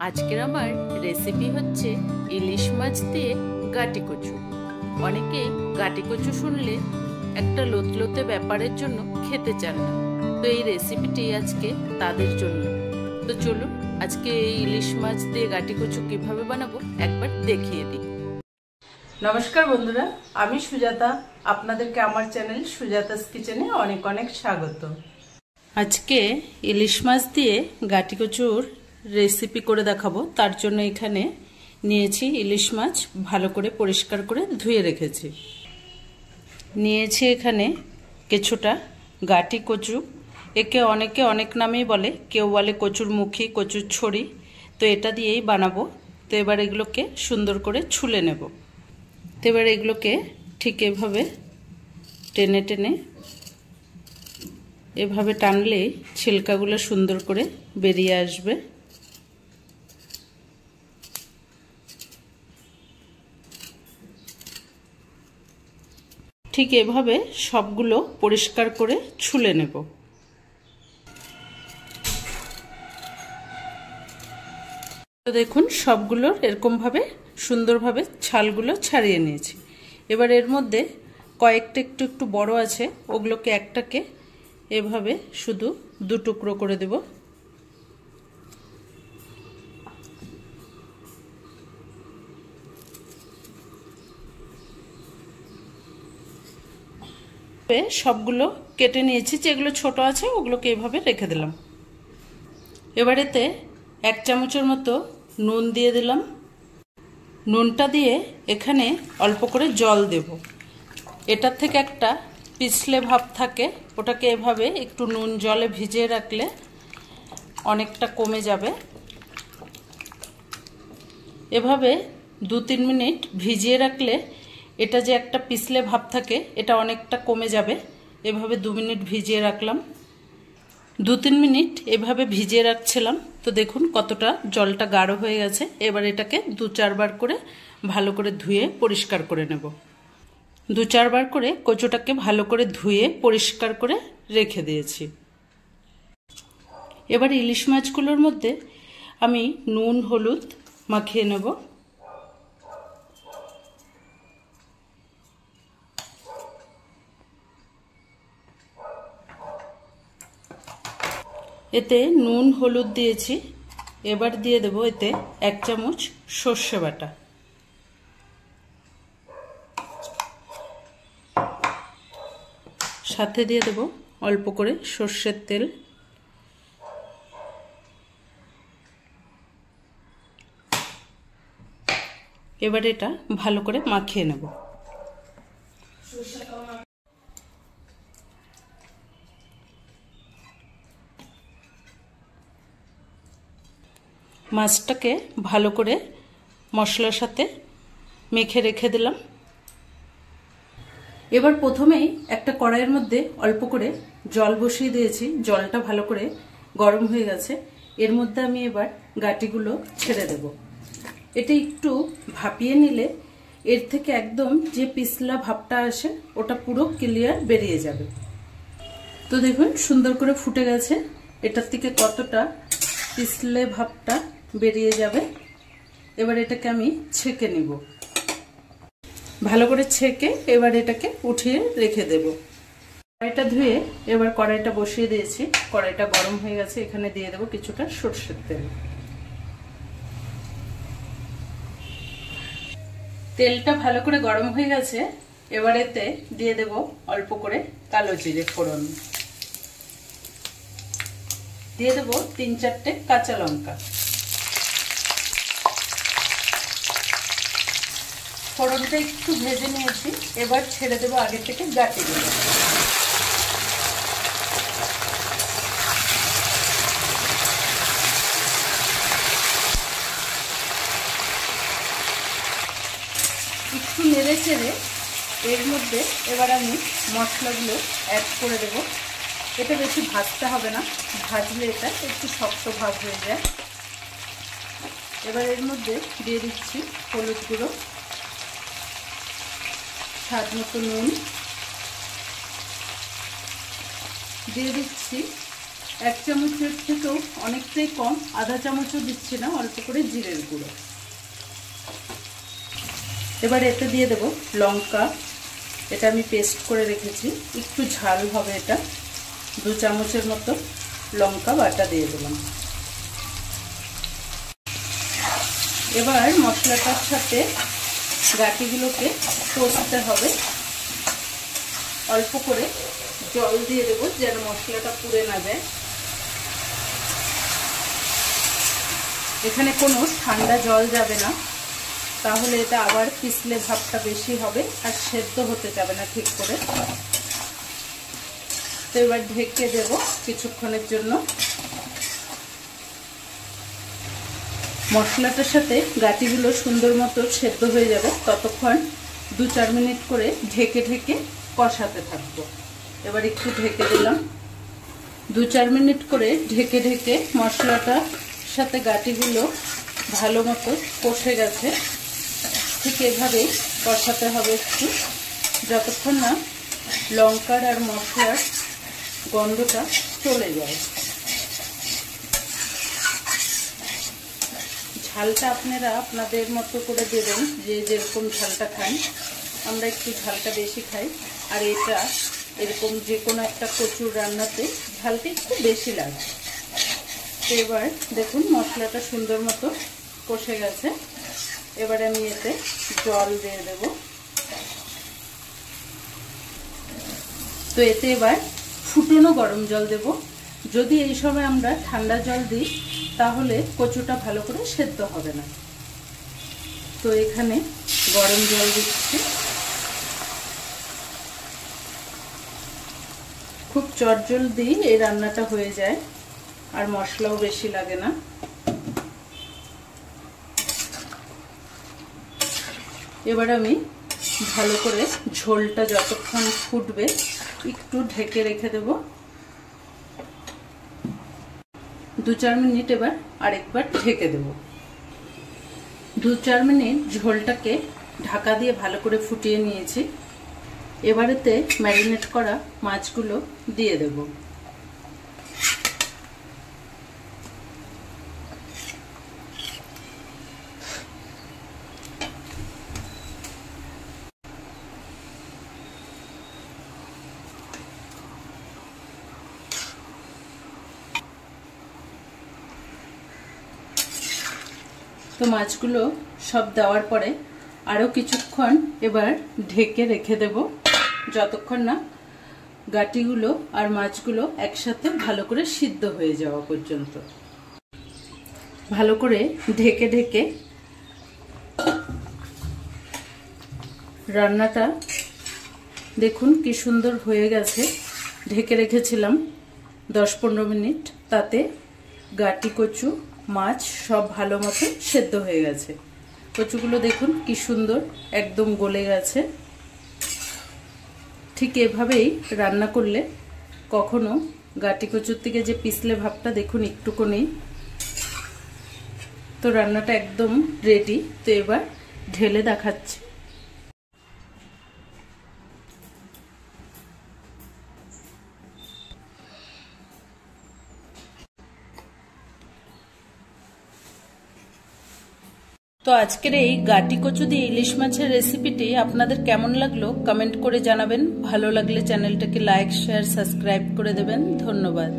আজকের আমার রেসিপি হচ্ছে ইলিশ মাছ দিয়ে গাটি কচু। অনেকে গাটি কচু শুনলে একটা লোতলোতে ব্যাপারের জন্য খেতে চান না, তো এই রেসিপিটি আজকে তাদের জন্য। তো চলুন আজকে এই ইলিশ মাছ দিয়ে গাটি কচু কিভাবে বানাবো একবার দেখিয়ে দিই। নমস্কার বন্ধুরা, আমি সুজাতা। আপনাদেরকে আমার চ্যানেল সুজাতাস কিচেনে অনেক অনেক স্বাগত। আজকে ইলিশ মাছ দিয়ে গাটি কচুর রেসিপি করে দেখাবো। তার জন্য এখানে নিয়েছি ইলিশ মাছ, ভালো করে পরিষ্কার করে ধুয়ে রেখেছি। নিয়েছি এখানে কিছুটা গাটি কচু। একে অনেকে অনেক নামেই বলে, কেউ বলে কচুর মুখী, কচুর ছড়ি। তো এটা দিয়েই বানাবো। তো এবার এগুলোকে সুন্দর করে ছুলে নেব। তো এবার এগুলোকে ঠিক এভাবে টেনে টেনে এভাবে টানলে ছিলকাগুলো সুন্দর করে বেরিয়ে আসবে। ঠিক এভাবে সবগুলো পরিষ্কার করে ছুলে নেব। তো দেখুন সবগুলোর এরকমভাবে সুন্দরভাবে ছালগুলো ছাড়িয়ে নিয়েছি। এবার এর মধ্যে কয়েকটা একটু একটু বড় আছে, ওগুলোকে একটাকে এভাবে শুধু দু টুকরো করে দেব। সবগুলো কেটে নিয়েছি, যেগুলো ছোট আছে ওগুলোকে এভাবে রেখে দিলাম। এবার এতে 1 চামচের মতো নুন দিয়ে দিলাম। নুনটা দিয়ে এখানে অল্প করে জল দেব। এটার থেকে একটা পিছলে ভাব থাকে, ওটাকে এভাবে একটু নুন জলে ভিজিয়ে রাখলে অনেকটা কমে যাবে। এভাবে 2-3 মিনিট ভিজিয়ে রাখলে এটা যে একটা পিছলে ভাব থাকে এটা অনেকটা কমে যাবে। এভাবে 2 মিনিট ভিজিয়ে রাখলাম। 2-3 মিনিট এভাবে ভিজিয়ে রাখছিলাম। তো দেখুন কতটা জলটা গাঢ় হয়ে গেছে। এবার এটাকে 2-4 বার করে ভালো করে ধুয়ে পরিষ্কার করে নেব। 2-4 বার করে কচুটাকে ভালো করে ধুয়ে পরিষ্কার করে রেখে দিয়েছি। এবার ইলিশ মাছগুলোর মধ্যে আমি নুন হলুদ মাখিয়ে নেব। এতে নুন হলুদ দিয়েছি। এবার দিয়ে দেব এতে 1 চামচ সর্ষে বাটা। সাথে দিয়ে দেব অল্প করে সর্ষের তেল। এবার এটা ভালো করে মাখিয়ে নেব। মাছটাকে ভালো করে মশলার সাথে মেখে রেখে দিলাম। এবার প্রথমেই একটা কড়াইয়ের মধ্যে অল্প করে জল বসিয়ে দিয়েছি। জলটা ভালো করে গরম হয়ে গেছে। এর মধ্যে আমি এবার গাটিগুলো ছেড়ে দেব। এটা একটু ভাপিয়ে নিলে এর থেকে একদম যে পিছলা ভাবটা আসে ওটা পুরো ক্লিয়ার বেরিয়ে যাবে। তো দেখুন সুন্দর করে ফুটে গেছে। এটার থেকে কতটা পিছলে ভাবটা বেরিয়ে যাবে। এবার এটাকে আমি ছেঁকে নিব। ভালো করে ছেঁকে এবার এটাকে উঠিয়ে রেখে দেব। কড়াইটা ধুয়ে এবার কড়াইটা বসিয়ে দিয়েছি। কড়াইটা গরম হয়ে গেছে। এখানে দিয়ে দেব কিছুটা সরষের তেল। তেলটা ভালো করে গরম হয়ে গেছে। এবার এতে দিয়ে দেব অল্প করে কালো জিরে ফোড়ন। দিয়ে দেব 3-4টে কাঁচা লঙ্কা। ফোড়নটা একটু ভেজে নিয়েছি। এবার ছেড়ে দেব আগে থেকে গাটিগুলো। একটু নেড়ে চেড়ে এর মধ্যে এবার আমি মশলাগুলো অ্যাড করে দেব। এটা বেশি ভাজতে হবে না, ভাজলে এটা একটু শক্ত ভাব হয়ে যায়। এবার এর মধ্যে দিয়ে দিচ্ছি হলুদ গুঁড়ো, স্বাদ মতো নুন, দিয়ে দিচ্ছি 1 চামচের থেকেও অনেকটাই কম, আধা চামচও দিচ্ছি না, অল্প করে জিরের গুঁড়ো। এবার এতে দিয়ে দেব লঙ্কা, এটা আমি পেস্ট করে রেখেছি, একটু ঝাল হবে এটা। 2 চামচের মতো লঙ্কা বাটা দিয়ে দিলাম। এবার মশলাটার সাথে গাঁটিগুলোকে কষতে হবে। অল্প করে জল দিয়ে দেবো যেন মশলাটা পুড়ে না যায়। এখানে কোনো ঠান্ডা জল যাবে না, তাহলে এটা আবার পিছলে ভাবটা বেশি হবে আর সেদ্ধ হতে যাবে না ঠিক করে। তো এবার ঢেকে দেব কিছুক্ষণের জন্য। মশলাটার সাথে গাঁটিগুলো সুন্দর মতো সেদ্ধ হয়ে যাবে, ততক্ষণ 2-4 মিনিট করে ঢেকে ঢেকে কষাতে থাকবো। এবার একটু ঢেকে দিলাম। 2-4 মিনিট করে ঢেকে ঢেকে মশলাটার সাথে গাঁটিগুলো ভালো মতো কষে গেছে। ঠিক এভাবেই কষাতে হবে একটু, যতক্ষণ না লঙ্কার আর মশলার গন্ধটা চলে যায়। ঝালটা আপনারা আপনাদের মতো করে দেবেন, যে যেরকম ঝালটা খান। আমরা একটু ঝালটা বেশি খাই, আর এটা এরকম যে কোনো একটা কচুর রান্নাতে ঝালটা একটু বেশি লাগে। তো এবার দেখুন মশলাটা সুন্দর মতো কষে গেছে। এবার আমি এতে জল দিয়ে দেব। তো এতে এবার ফুটনো গরম জল দেব। যদি এই সময় আমরা ঠান্ডা জল দিই তাহলে কচুটা ভালো করে সেদ্ধ হবে না। তো এখানে গরম জল দিচ্ছি। খুব চটজলদি এই রান্নাটা হয়ে যায়, আর মশলাও বেশি লাগে না। এবার আমি ভালো করে ঝোলটা যতক্ষণ ফুটবে একটু ঢেকে রেখে দেব। 2-4 মিনিট এবার আরেকবার ঢেকে দেব। 2-4 মিনিট ঝোলটাকে ঢাকা দিয়ে ভালো করে ফুটিয়ে নিয়েছি। এবারেতে ম্যারিনেট করা মাছগুলো দিয়ে দেব। তো মাছগুলো সব দেওয়ার পরে আরও কিছুক্ষণ এবার ঢেকে রেখে দেব, যতক্ষণ না গাঁটিগুলো আর মাছগুলো একসাথে ভালো করে সিদ্ধ হয়ে যাওয়া পর্যন্ত। ভালো করে ঢেকে ঢেকে রান্নাটা দেখুন কি সুন্দর হয়ে গেছে। ঢেকে রেখেছিলাম 10-15 মিনিট, তাতে গাঁটি কচু মাছ সব ভালো মতো সেদ্ধ হয়ে গেছে। কচুগুলো দেখুন কি সুন্দর একদম গলে গেছে। ঠিক এভাবেই রান্না করলে কখনো গাঁটি কচুর থেকে যে পিছলে ভাবটা দেখুন একটুকু নেই। তো রান্নাটা একদম রেডি। তো এবার ঢেলে দেখাচ্ছি। তো আজকের এই গাঁটি কচু দিয়ে ইলিশ মাছের রেসিপিটি আপনাদের কেমন লাগলো কমেন্ট করে জানাবেন। ভালো লাগলে চ্যানেলটাকে লাইক, শেয়ার, সাবস্ক্রাইব করে দেবেন। ধন্যবাদ।